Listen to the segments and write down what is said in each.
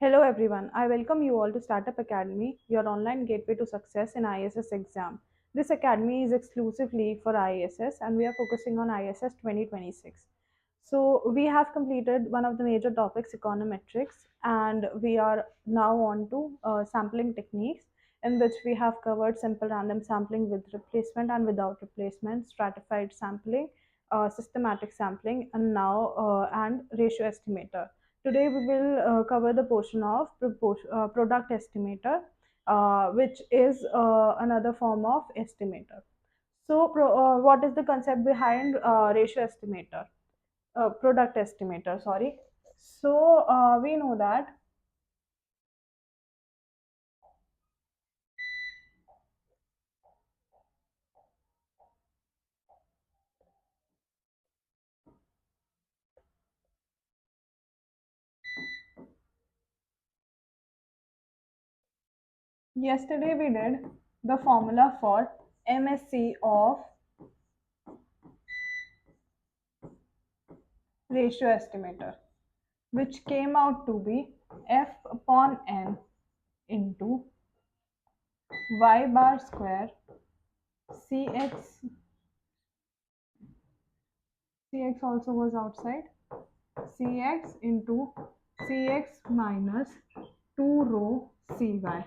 Hello everyone, I welcome you all to Startup Academy, your online gateway to success in ISS exam. This academy is exclusively for ISS and we are focusing on ISS 2026. So we have completed one of the major topics, econometrics, and we are now on to sampling techniques, in which we have covered simple random sampling with replacement and without replacement, stratified sampling, systematic sampling, and ratio estimator. Today we will cover the portion of product estimator, which is another form of estimator. So, what is the concept behind ratio estimator? Product estimator, sorry. So, we know that yesterday we did the formula for M.Sc of ratio estimator, which came out to be F upon N into y bar square cx also was outside, cx into cx minus 2 rho cy.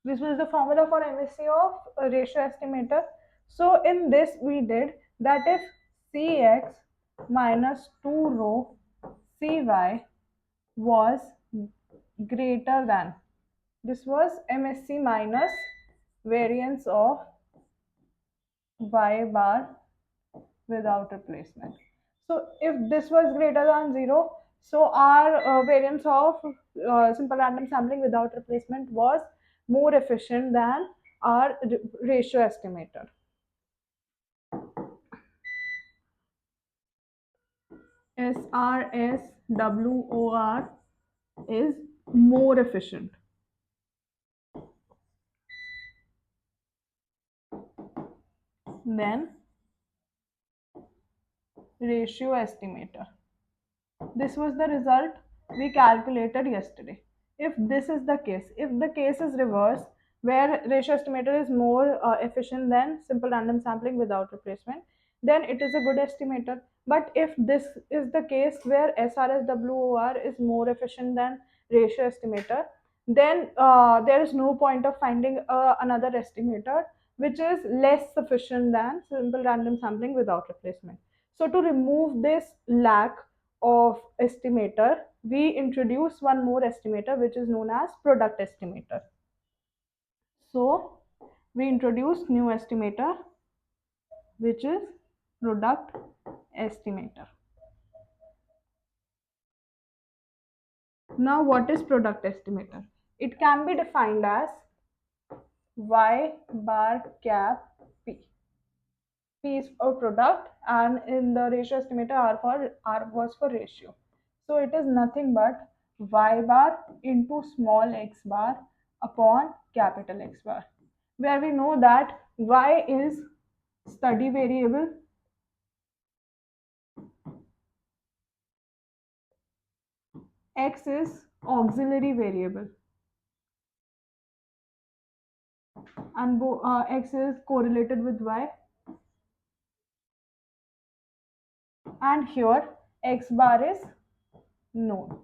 This was the formula for M.Sc of ratio estimator. So in this we did that if cx minus 2 rho cy was greater than, this was M.Sc minus variance of y bar without replacement. So if this was greater than 0, so our variance of simple random sampling without replacement was more efficient than our ratio estimator. SRSWOR is more efficient. Then ratio estimator. This was the result we calculated yesterday. If this is the case, if the case is reverse, where ratio estimator is more efficient than simple random sampling without replacement, then it is a good estimator. But if this is the case where SRSWOR is more efficient than ratio estimator, then there is no point of finding another estimator which is less sufficient than simple random sampling without replacement. So to remove this lack of estimator, we introduce one more estimator which is known as product estimator. So we introduce new estimator which is product estimator. Now what is product estimator? It can be defined as y bar cap p. P is for product and in the ratio estimator R was for ratio. So it is nothing but y bar into small x bar upon capital X bar, where we know that y is study variable, x is auxiliary variable, and x is correlated with y, and here x bar is known.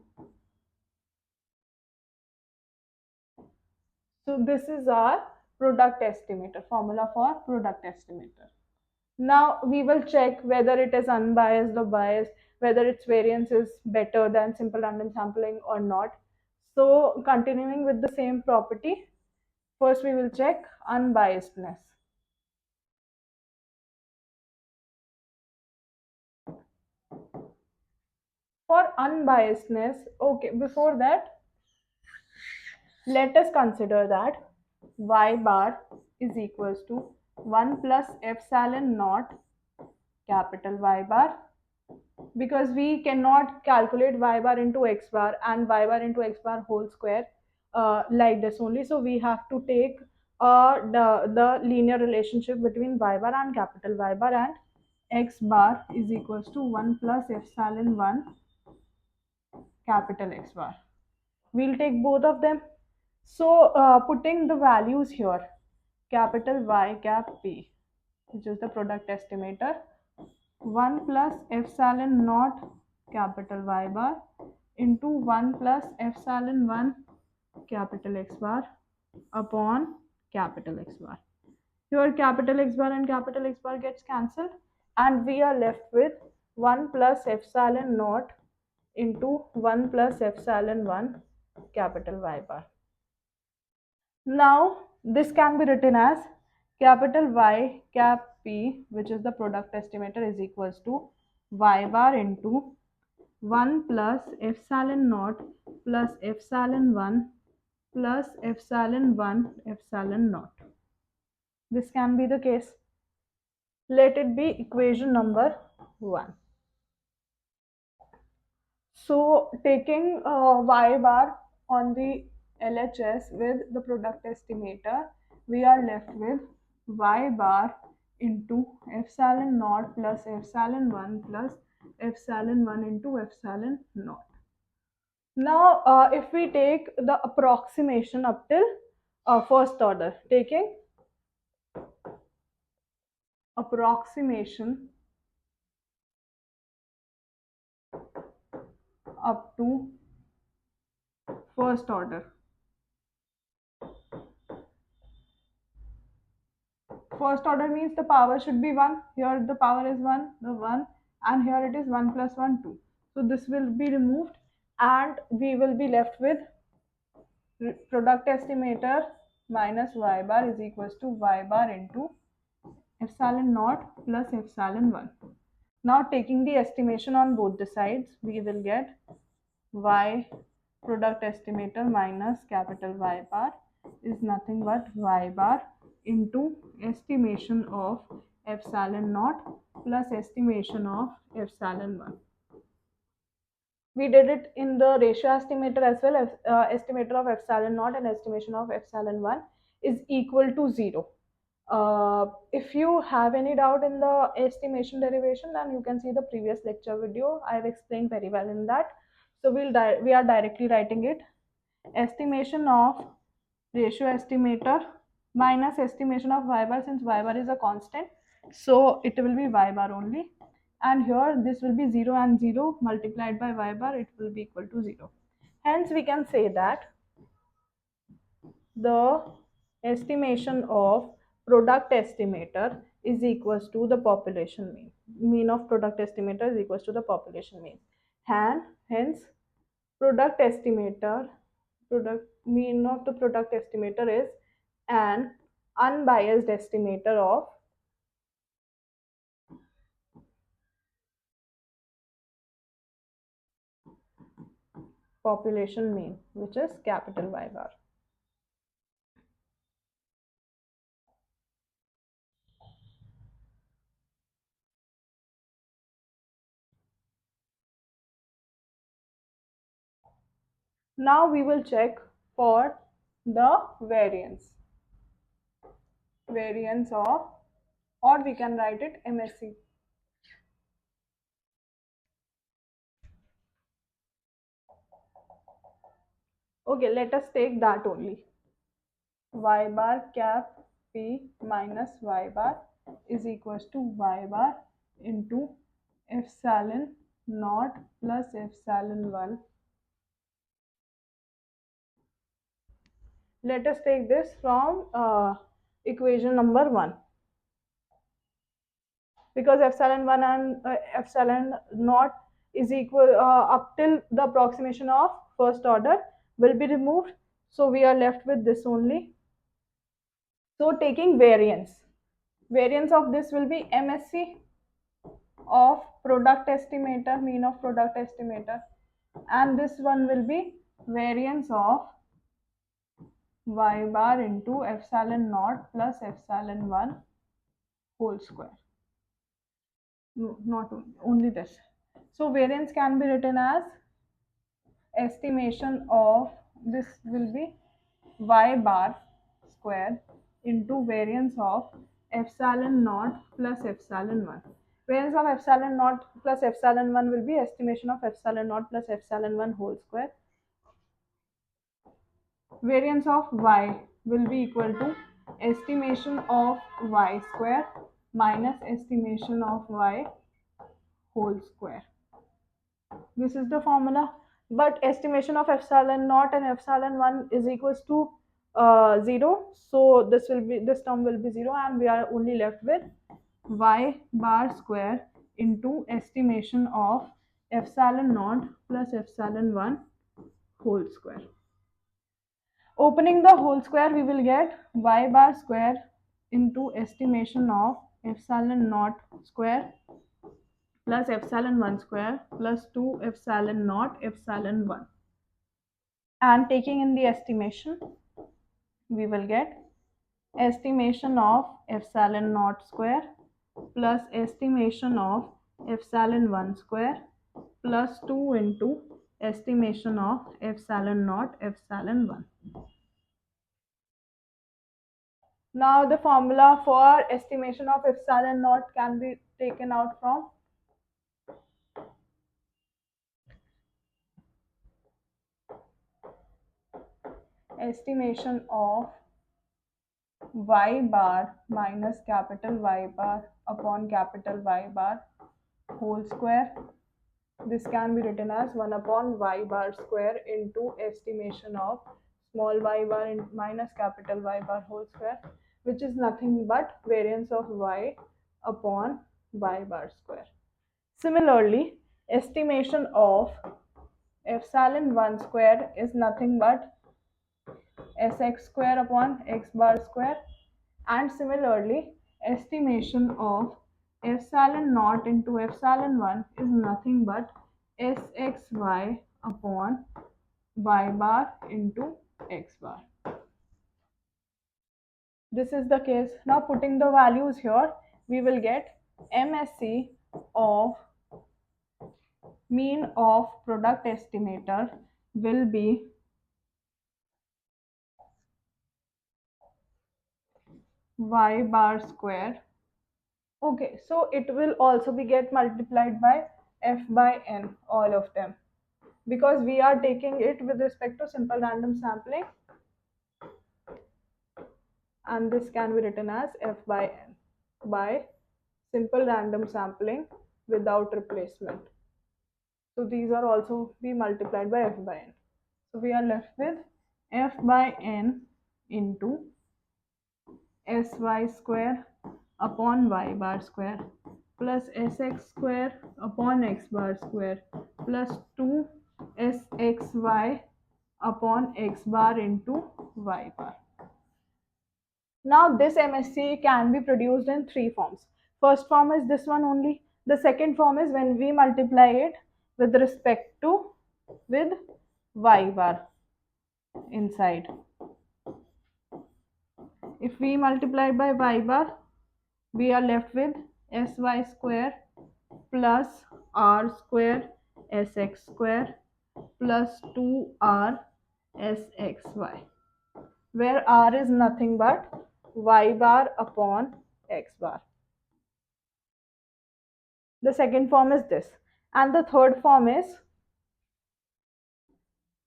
So this is our product estimator, formula for product estimator. Now we will check whether it is unbiased or biased, whether its variance is better than simple random sampling or not. So continuing with the same property, first we will check unbiasedness. For unbiasedness, okay, before that, let us consider that y bar is equals to 1 plus epsilon naught capital Y bar, because we cannot calculate y bar into x bar and y bar into x bar whole square like this only. So we have to take the linear relationship between y bar and capital Y bar, and x bar is equals to 1 plus epsilon 1 capital X bar. We'll take both of them. So putting the values here, capital Y cap P, which is the product estimator, 1 plus epsilon naught capital Y bar into 1 plus epsilon 1 capital X bar upon capital X bar. Here capital X bar and capital X bar gets cancelled, and we are left with 1 plus epsilon naught into 1 plus epsilon 1 capital Y bar. Now this can be written as capital Y cap P, which is the product estimator, is equals to Y bar into 1 plus epsilon naught plus epsilon 1 plus epsilon 1 epsilon naught. This can be the case. Let it be equation number 1. So taking Y bar on the LHS with the product estimator, we are left with Y bar into epsilon naught plus epsilon 1 plus epsilon 1 into epsilon naught. Now, if we take the approximation up till first order, taking approximation up to first order. First order means the power should be 1. Here the power is 1, the 1, and here it is 1 plus 1, 2. So this will be removed, and we will be left with product estimator minus Y bar is equals to Y bar into epsilon naught plus epsilon 1. Now taking the estimation on both the sides, we will get Y product estimator minus capital Y bar is nothing but Y bar into estimation of epsilon naught plus estimation of epsilon 1. We did it in the ratio estimator as well. As estimator of epsilon naught and estimation of epsilon 1 is equal to 0. If you have any doubt in the estimation derivation, then you can see the previous lecture video. I have explained very well in that. So we are directly writing it. Estimation of ratio estimator minus estimation of Y bar, since Y bar is a constant, so it will be Y bar only, and here this will be 0 and 0 multiplied by Y bar, it will be equal to 0. Hence we can say that the estimation of product estimator is equals to the population mean. Mean of product estimator is equals to the population mean, and hence product estimator, product mean of the product estimator is an unbiased estimator of population mean, which is capital Y bar. Now we will check for the variance of, or we can write it M.Sc. Okay, let us take that only. Y bar cap P minus Y bar is equals to Y bar into epsilon naught plus epsilon 1. Let us take this from equation number 1, because epsilon 1 and epsilon naught is equal up till the approximation of first order will be removed, so we are left with this only. So taking variance of this will be M.Sc of product estimator, mean of product estimator, and this one will be variance of Y bar into epsilon naught plus epsilon 1 whole square. No, not only this. So variance can be written as estimation of, this will be Y bar square into variance of epsilon naught plus epsilon 1. Variance of epsilon naught plus epsilon 1 will be estimation of epsilon naught plus epsilon 1 whole square. variance of y will be equal to estimation of y square minus estimation of y whole square. This is the formula. But estimation of epsilon naught and epsilon 1 is equals to 0. So this term will be 0, and we are only left with y bar square into estimation of epsilon naught plus epsilon 1 whole square. Opening the whole square, we will get y bar square into estimation of epsilon naught square plus epsilon 1 square plus 2 epsilon naught epsilon 1. And taking in the estimation, we will get estimation of epsilon naught square plus estimation of epsilon 1 square plus 2 into estimation of epsilon naught epsilon 1. Now the formula for estimation of epsilon naught can be taken out from estimation of y bar minus capital Y bar upon capital Y bar whole square. This can be written as 1 upon y bar square into estimation of small y bar minus capital Y bar whole square, which is nothing but variance of y upon y bar square. Similarly, estimation of epsilon 1 square is nothing but sx square upon x bar square, and similarly estimation of epsilon naught into epsilon 1 is nothing but sxy upon y bar into x bar. This is the case. Now putting the values here, we will get M.Sc of mean of product estimator will be y bar square. Okay, so it will also be get multiplied by f by n, all of them, because we are taking it with respect to simple random sampling, and this can be written as f by n by simple random sampling without replacement. So these are also be multiplied by f by n. So we are left with f by n into sy square upon y bar square plus sx square upon x bar square plus 2 sxy upon x bar into y bar. Now this M.Sc can be produced in three forms. First form is this one only. The second form is when we multiply it with respect to with y bar inside. If we multiply by y bar, we are left with sy square plus r square sx square plus 2r sxy, where r is nothing but y bar upon x bar. The second form is this, and the third form is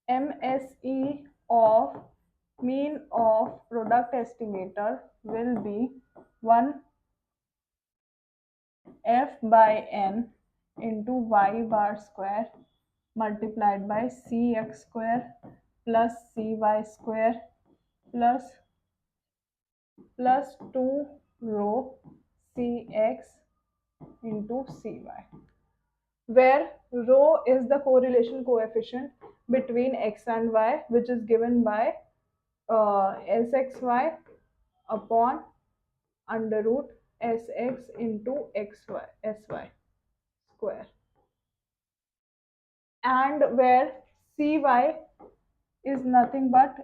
M.Sc of mean of product estimator will be 1 f by n into y bar square multiplied by cx square plus cy square plus 2 rho cx into cy, where rho is the correlation coefficient between x and y, which is given by sxy upon under root sx into sy square, and where cy is nothing but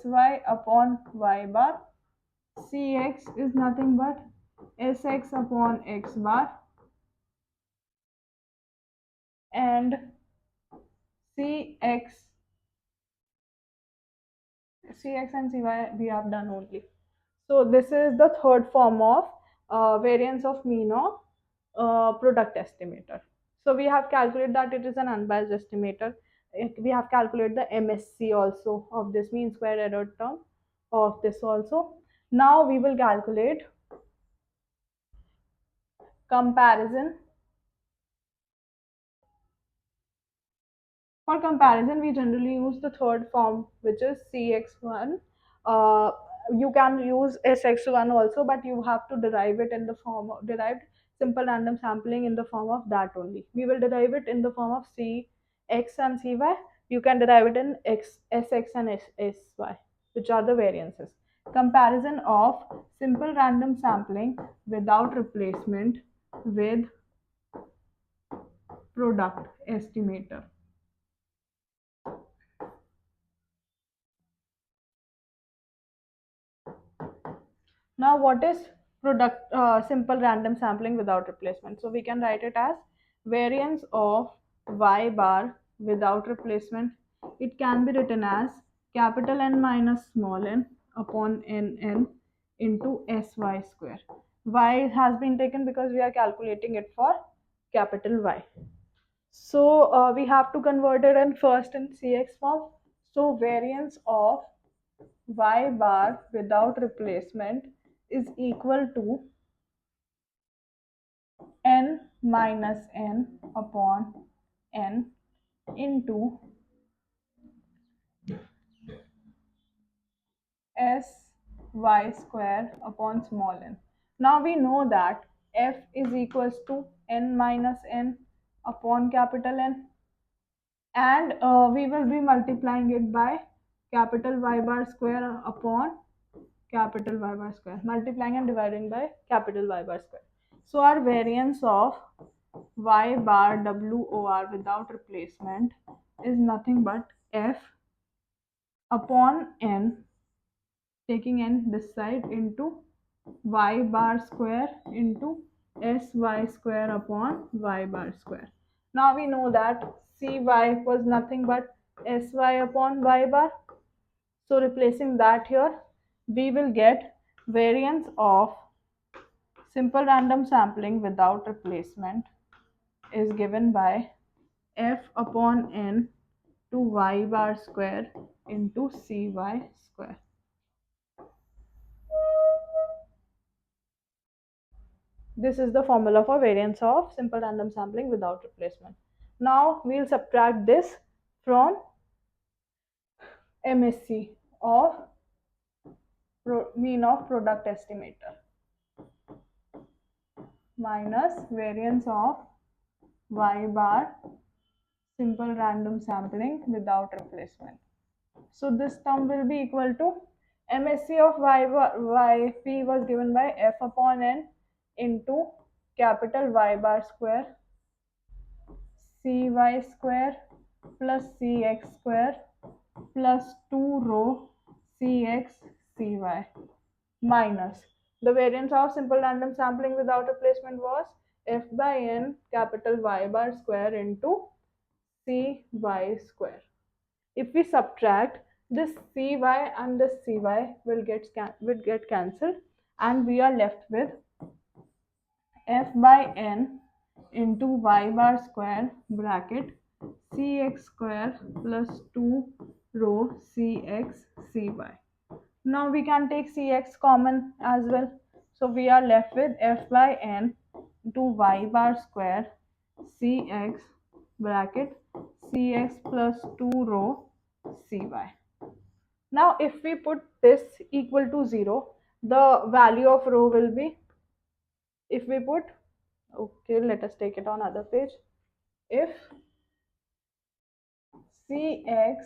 sy upon y bar, cx is nothing but sx upon x bar, and cx and cy we have done only. So this is the third form of variance of mean of product estimator. So we have calculated that it is an unbiased estimator. we have calculated the M.Sc also of this mean square error term of this also. Now we will calculate comparison. For comparison, we generally use the third form, which is Cx1. Uh, you can use Sx1 also, but you have to derive it in the form of derived simple random sampling in the form of that only. We will derive it in the form of Cx and Cy. You can derive it in Sx and Sy, which are the variances. Comparison of simple random sampling without replacement with product estimator. Now, what is product simple random sampling without replacement? So we can write it as variance of y bar without replacement. It can be written as capital N minus small n upon n into sy square. Y has been taken because we are calculating it for capital Y. So we have to convert it in first in Cx form. So variance of y bar without replacement is equal to n minus n upon n into sy square upon small n. Now we know that f is equals to n minus n upon capital N, and we will be multiplying it by capital Y bar square upon capital Y bar square, multiplying and dividing by capital Y bar square. So our variance of Y bar WOR without replacement is nothing but F upon N, taking N this side, into Y bar square into SY square upon Y bar square. Now we know that CY was nothing but SY upon Y bar. So replacing that here, we will get variance of simple random sampling without replacement is given by f upon n to y bar square into cy square. This is the formula for variance of simple random sampling without replacement. Now we'll subtract this from M.Sc of mean of product estimator minus variance of y bar simple random sampling without replacement. So this term will be equal to M.Sc of yp was given by f upon n into capital Y bar square cy square plus cx square plus 2 rho cx cy minus the variance of simple random sampling without replacement was f by n capital Y bar square into cy square. If we subtract, this cy and this cy will get cancelled, and we are left with f by n into y bar square bracket cx square plus 2 rho cx cy. Now we can take cx common as well. So we are left with f by n into y bar square cx bracket cx plus 2 rho cy. Now if we put this equal to 0, the value of rho will be, if we put, okay, let us take it on other page. If cx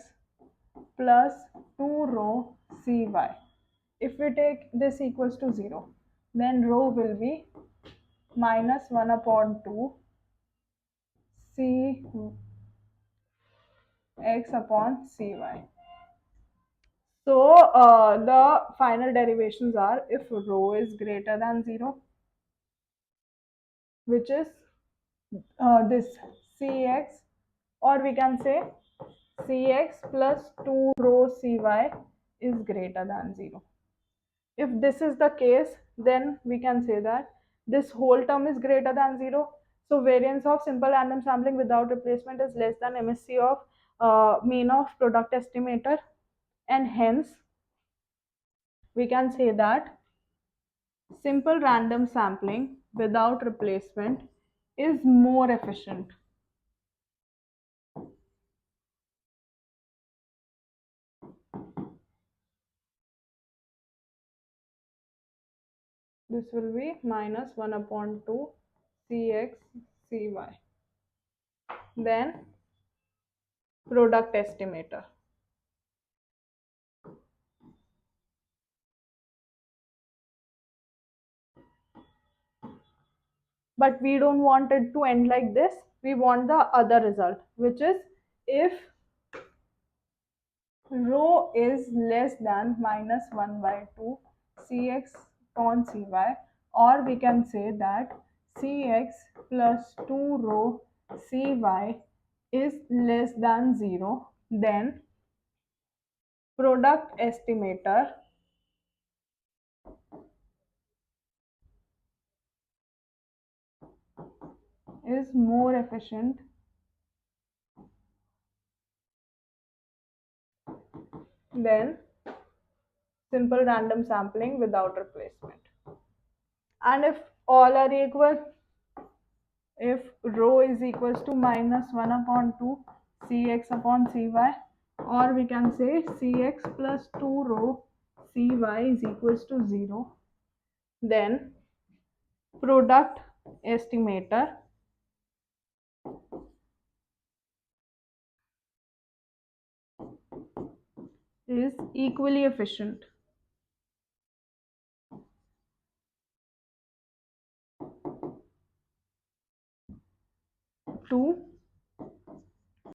plus 2 rho cy, if we take this equals to 0, then rho will be minus 1 upon 2 cx upon cy. So the final derivations are, if rho is greater than 0, which is this cx, or we can say cx plus 2 rho cy is greater than 0. If this is the case, then we can say that this whole term is greater than 0. So variance of simple random sampling without replacement is less than M.Sc of mean of product estimator, and hence we can say that simple random sampling without replacement is more efficient. This will be minus 1 upon 2 Cx Cy. Then product estimator. But we don't want it to end like this. We want the other result, which is if rho is less than minus 1 by 2 Cx upon Cy, or we can say that Cx plus 2 rho Cy is less than 0, then product estimator is more efficient than simple random sampling without replacement. And if all are equal, if rho is equals to minus 1 upon 2 Cx upon Cy, or we can say Cx plus 2 rho Cy is equals to 0, then product estimator is equally efficient.